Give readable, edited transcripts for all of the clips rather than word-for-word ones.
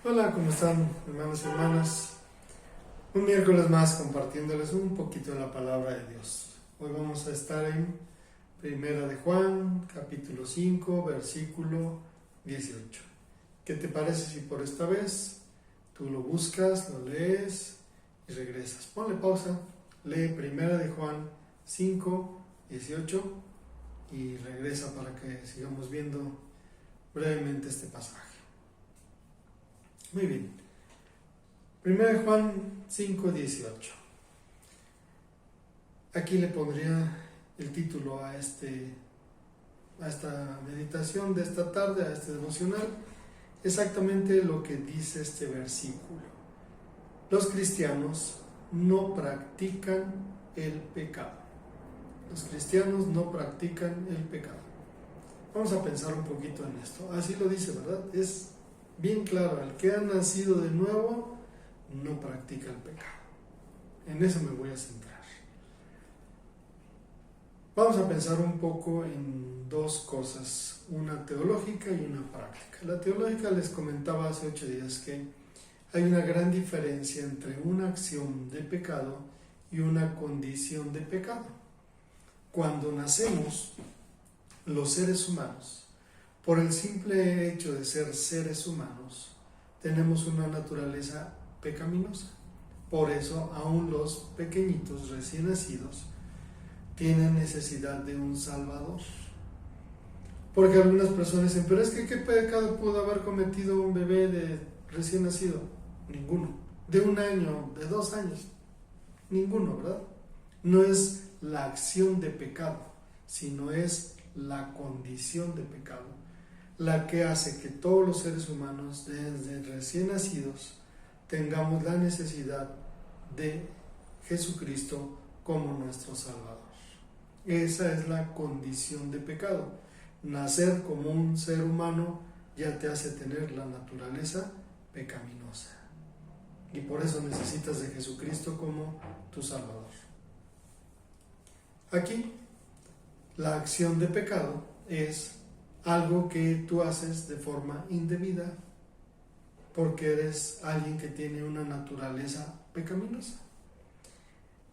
Hola, ¿cómo están, hermanos y hermanas? Un miércoles más compartiéndoles un poquito de la palabra de Dios. Hoy vamos a estar en Primera de Juan, capítulo 5, versículo 18. ¿Qué te parece si por esta vez tú lo buscas, lo lees y regresas? Ponle pausa, lee Primera de Juan 5, 18 y regresa para que sigamos viendo brevemente este pasaje. Muy bien. 1 Juan 5, 18. Aquí le pondría el título a esta meditación de esta tarde, a este devocional, exactamente lo que dice este versículo. Los cristianos no practican el pecado. Los cristianos no practican el pecado. Vamos a pensar un poquito en esto. Así lo dice, ¿verdad? Es bien claro, el que ha nacido de nuevo no practica el pecado. En eso me voy a centrar. Vamos a pensar un poco en dos cosas, una teológica y una práctica. La teológica, les comentaba hace 8 días que hay una gran diferencia entre una acción de pecado y una condición de pecado. Cuando nacemos, los seres humanos, por el simple hecho de ser seres humanos, tenemos una naturaleza pecaminosa. Por eso, aún los pequeñitos recién nacidos tienen necesidad de un Salvador. Porque algunas personas dicen, pero es que ¿qué pecado pudo haber cometido un bebé de recién nacido? Ninguno. De 1 año, de 2 años, ninguno, ¿verdad? No es la acción de pecado, sino es la condición de pecado, la que hace que todos los seres humanos, desde recién nacidos, tengamos la necesidad de Jesucristo como nuestro Salvador. Esa es la condición de pecado. Nacer como un ser humano ya te hace tener la naturaleza pecaminosa. Y por eso necesitas de Jesucristo como tu Salvador. Aquí, la acción de pecado es algo que tú haces de forma indebida porque eres alguien que tiene una naturaleza pecaminosa.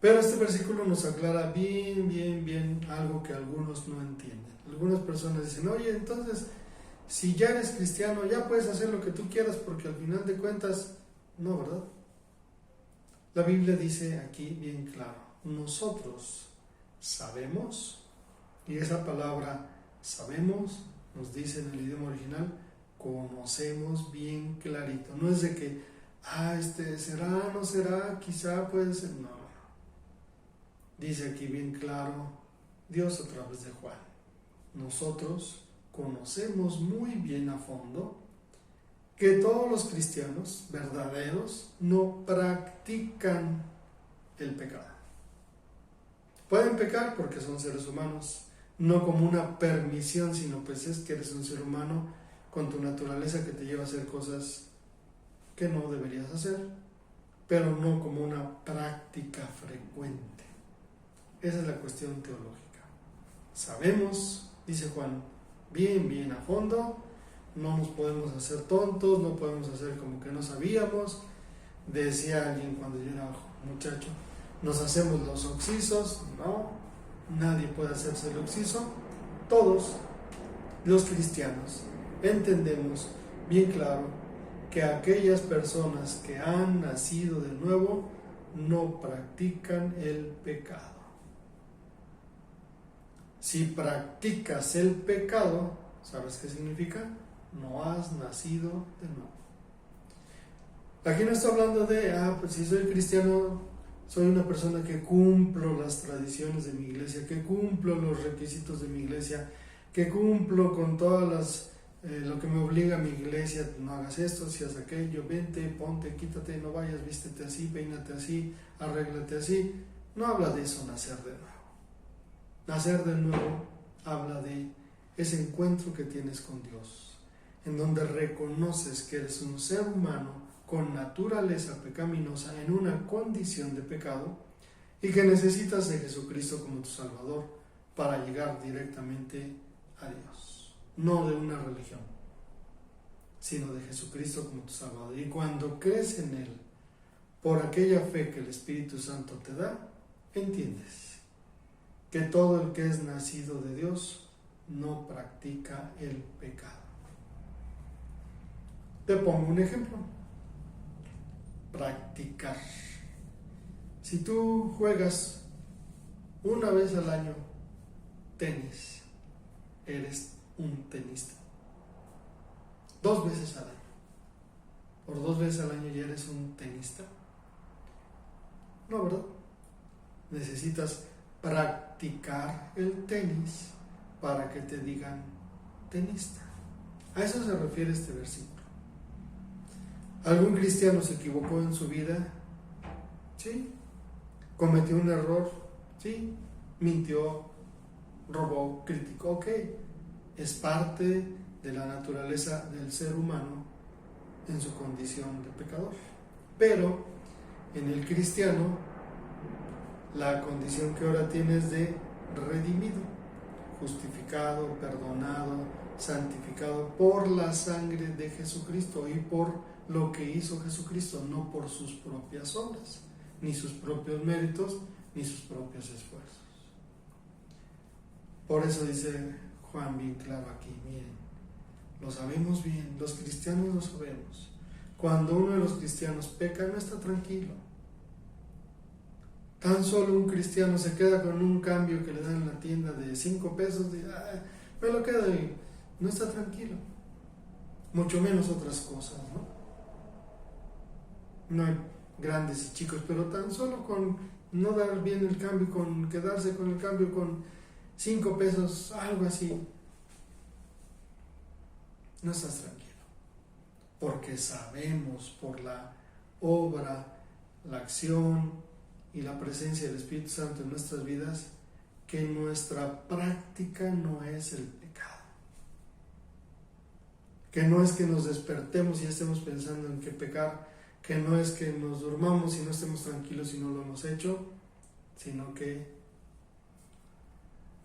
Pero este versículo nos aclara bien algo que algunos no entienden. Algunas personas dicen, oye, entonces, si ya eres cristiano, ya puedes hacer lo que tú quieras porque al final de cuentas, no, ¿verdad? La Biblia dice aquí bien claro, nosotros sabemos, y esa palabra sabemos nos dice en el idioma original, conocemos bien clarito. No es de que, será, no será, quizá puede ser, no. Dice aquí bien claro Dios a través de Juan. Nosotros conocemos muy bien a fondo que todos los cristianos verdaderos no practican el pecado. Pueden pecar porque son seres humanos, no como una permisión, sino pues es que eres un ser humano con tu naturaleza que te lleva a hacer cosas que no deberías hacer, pero no como una práctica frecuente. Esa es la cuestión teológica. Sabemos, dice Juan, bien a fondo, no nos podemos hacer tontos, no podemos hacer como que no sabíamos. Decía alguien cuando yo era muchacho, nos hacemos los oxisos. No, nadie puede hacerse el oxiso. Todos los cristianos entendemos bien claro que aquellas personas que han nacido de nuevo no practican el pecado. Si practicas el pecado, ¿sabes qué significa? No has nacido de nuevo. Aquí no está hablando de, pues si soy cristiano, soy una persona que cumplo las tradiciones de mi iglesia, que cumplo los requisitos de mi iglesia, que cumplo con todas lo que me obliga mi iglesia, no hagas esto, si haces aquello, vente, ponte, quítate, no vayas, vístete así, peínate así, arréglate así. No habla de eso, nacer de nuevo. Nacer de nuevo habla de ese encuentro que tienes con Dios, en donde reconoces que eres un ser humano con naturaleza pecaminosa en una condición de pecado y que necesitas de Jesucristo como tu Salvador para llegar directamente a Dios, no de una religión, sino de Jesucristo como tu Salvador. Y cuando crees en Él, por aquella fe que el Espíritu Santo te da, entiendes que todo el que es nacido de Dios no practica el pecado. Te pongo un ejemplo. Practicar. Si tú juegas una vez al año tenis, eres un tenista. 2 veces al año. Por 2 veces al año ya eres un tenista. No, ¿verdad? Necesitas practicar el tenis para que te digan tenista. A eso se refiere este versículo. ¿Algún cristiano se equivocó en su vida? Sí. ¿Cometió un error? Sí. ¿Mintió? ¿Robó? ¿Criticó? Ok. Es parte de la naturaleza del ser humano en su condición de pecador. Pero en el cristiano, la condición que ahora tiene es de redimido, justificado, perdonado, santificado por la sangre de Jesucristo y por lo que hizo Jesucristo, no por sus propias obras, ni sus propios méritos, ni sus propios esfuerzos. Por eso dice Juan bien claro aquí, miren, lo sabemos bien, los cristianos lo sabemos. Cuando uno de los cristianos peca, no está tranquilo. Tan solo un cristiano se queda con un cambio que le dan en la tienda de 5 pesos, me lo quedo y no está tranquilo. Mucho menos otras cosas, ¿no? No hay grandes y chicos, pero tan solo con no dar bien el cambio, con quedarse con el cambio con 5 pesos, algo así, no estás tranquilo. Porque sabemos por la obra, la acción y la presencia del Espíritu Santo en nuestras vidas que nuestra práctica no es el pecado. Que no es que nos despertemos y estemos pensando en qué pecar, que no es que nos durmamos y no estemos tranquilos si no lo hemos hecho, sino que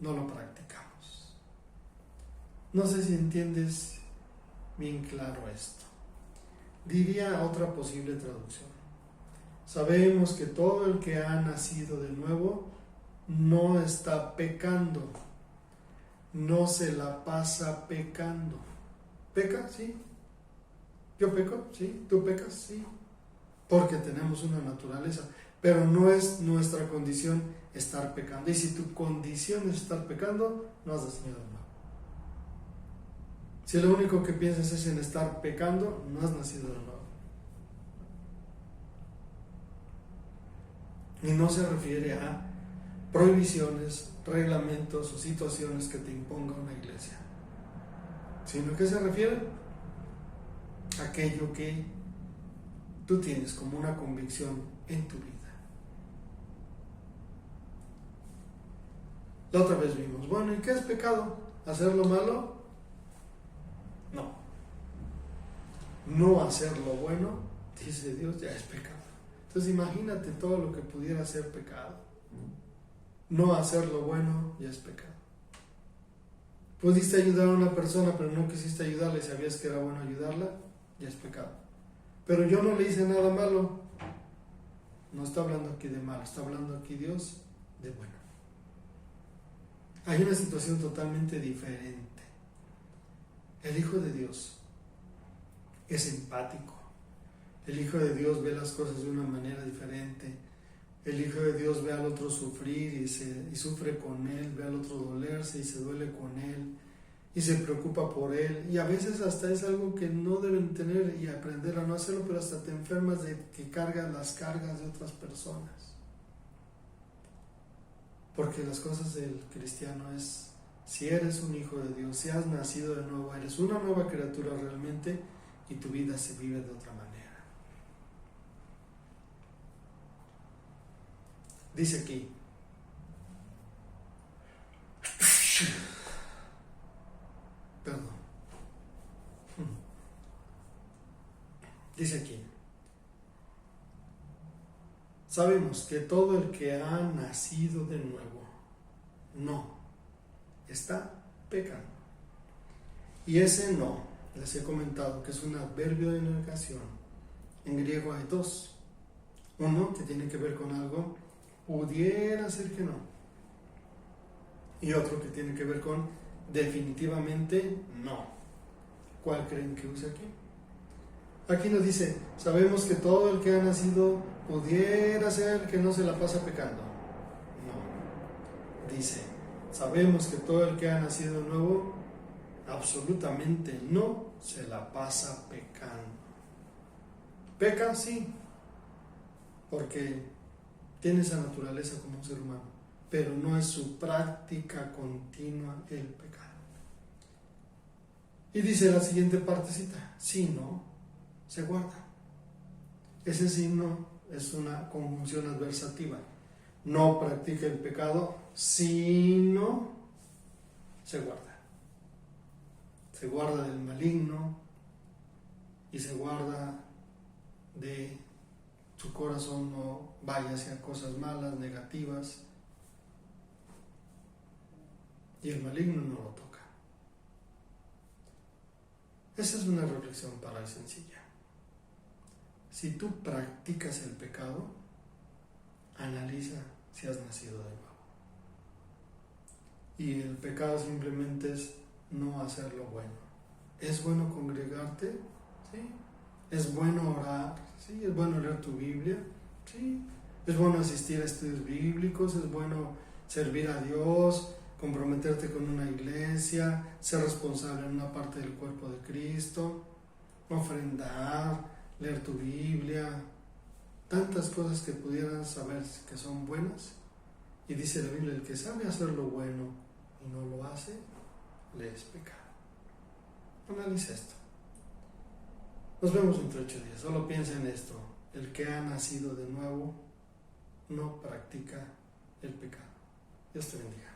no lo practicamos. No sé si entiendes bien claro esto. Diría otra posible traducción. Sabemos que todo el que ha nacido de nuevo no está pecando, no se la pasa pecando. ¿Peca? Sí. ¿Yo peco? Sí. ¿Tú pecas? Sí. Porque tenemos una naturaleza, pero no es nuestra condición estar pecando. Y si tu condición es estar pecando, no has nacido de nuevo. Si lo único que piensas es en estar pecando, no has nacido de nuevo. Y no se refiere a prohibiciones, reglamentos o situaciones que te imponga una iglesia, sino que se refiere a aquello que tú tienes como una convicción en tu vida. La otra vez vimos, bueno, ¿y qué es pecado? ¿Hacer lo malo? No. No hacer lo bueno, dice Dios, ya es pecado. Entonces imagínate todo lo que pudiera ser pecado. No hacer lo bueno ya es pecado. Pudiste ayudar a una persona pero no quisiste ayudarla y sabías que era bueno ayudarla, ya es pecado. Pero yo no le hice nada malo. No está hablando aquí de malo, está hablando aquí Dios de bueno. Hay una situación totalmente diferente. El Hijo de Dios es empático. El Hijo de Dios ve las cosas de una manera diferente. El Hijo de Dios ve al otro sufrir y sufre con él, ve al otro dolerse y se duele con él y se preocupa por él. Y a veces hasta es algo que no deben tener y aprender a no hacerlo, pero hasta te enfermas de que cargas las cargas de otras personas. Porque las cosas del cristiano es, si eres un hijo de Dios, si has nacido de nuevo, eres una nueva criatura realmente y tu vida se vive de otra manera. Dice aquí, perdón, dice aquí, sabemos que todo el que ha nacido de nuevo no está pecando. Y ese no les he comentado que es un adverbio de negación. En griego hay dos. Uno que tiene que ver con algo, pudiera ser que no. Y otro que tiene que ver con definitivamente no. ¿Cuál creen que usa aquí? Aquí nos dice, sabemos que todo el que ha nacido pudiera ser que no se la pasa pecando. No. Dice, sabemos que todo el que ha nacido nuevo absolutamente no se la pasa pecando. Peca, sí, porque tiene esa naturaleza como un ser humano, pero no es su práctica continua el pecado. Y dice la siguiente partecita, si no, se guarda. Ese signo es una conjunción adversativa. No practica el pecado, sino se guarda. Se guarda del maligno y se guarda de su corazón no vaya hacia cosas malas, negativas, y el maligno no lo toca. Esa es una reflexión para hoy sencilla. Si tú practicas el pecado, analiza si has nacido de nuevo. Y el pecado simplemente es no hacer lo bueno. ¿Es bueno congregarte? Sí. ¿Es bueno orar? Sí. ¿Es bueno leer tu Biblia? Sí. ¿Es bueno asistir a estudios bíblicos? ¿Es bueno servir a Dios? ¿Comprometerte con una iglesia? ¿Ser responsable en una parte del cuerpo de Cristo? ¿Ofrendar? ¿Leer tu Biblia? Tantas cosas que pudieran saber que son buenas. Y dice la Biblia, el que sabe hacer lo bueno y no lo hace, le es pecado. Analiza esto. Nos vemos dentro de 8 días. Solo piensa en esto. El que ha nacido de nuevo no practica el pecado. Dios te bendiga.